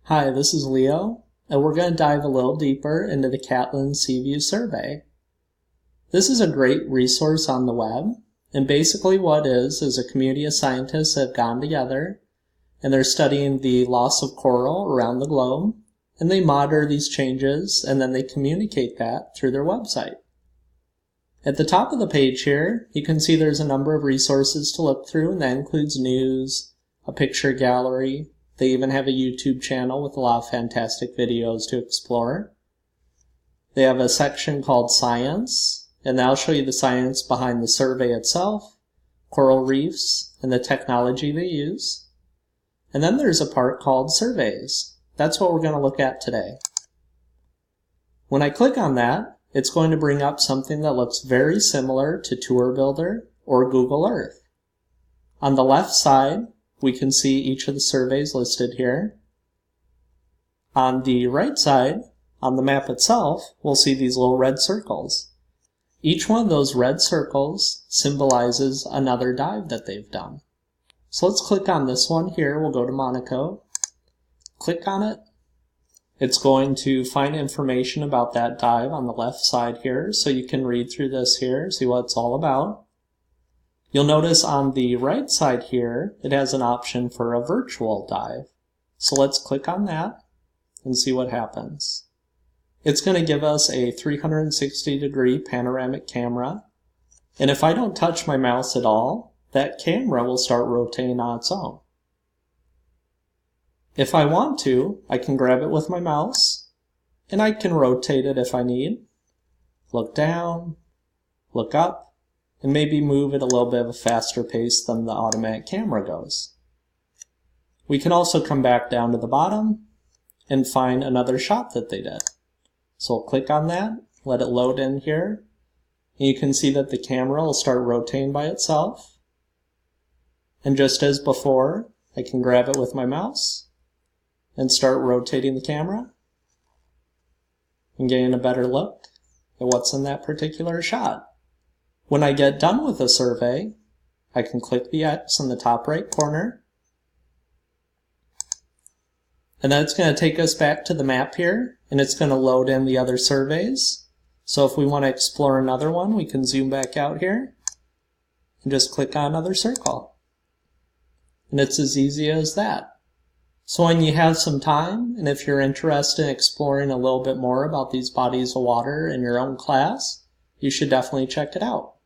Hi, this is Leo, and we're going to dive a little deeper into the Catlin Seaview survey. This is a great resource on the web, and basically what it is a community of scientists that have gotten together, and they're studying the loss of coral around the globe, and they monitor these changes, and then they communicate that through their website. At the top of the page here, you can see there's a number of resources to look through, and that includes news, a picture gallery. They even have a YouTube channel with a lot of fantastic videos to explore. They have a section called Science, and that'll show you the science behind the survey itself, coral reefs, and the technology they use. And then there's a part called Surveys. That's what we're going to look at today. When I click on that, it's going to bring up something that looks very similar to Tour Builder or Google Earth. On the left side, we can see each of the surveys listed here. On the right side, on the map itself, we'll see these little red circles. Each one of those red circles symbolizes another dive that they've done. So let's click on this one here. We'll go to Monaco. Click on it. It's going to find information about that dive on the left side here, so you can read through this here, see what it's all about. You'll notice on the right side here, it has an option for a virtual dive. So let's click on that and see what happens. It's going to give us a 360-degree panoramic camera. And if I don't touch my mouse at all, that camera will start rotating on its own. If I want to, I can grab it with my mouse, and I can rotate it if I need. Look down, look up, and maybe move at a little bit of a faster pace than the automatic camera goes. We can also come back down to the bottom and find another shot that they did. So we'll click on that, let it load in here, and you can see that the camera will start rotating by itself. And just as before, I can grab it with my mouse and start rotating the camera and getting a better look at what's in that particular shot. When I get done with a survey, I can click the X in the top right corner, and then it's going to take us back to the map here, and it's going to load in the other surveys. So if we want to explore another one, we can zoom back out here and just click on another circle. And it's as easy as that. So when you have some time, and if you're interested in exploring a little bit more about these bodies of water in your own class, you should definitely check it out.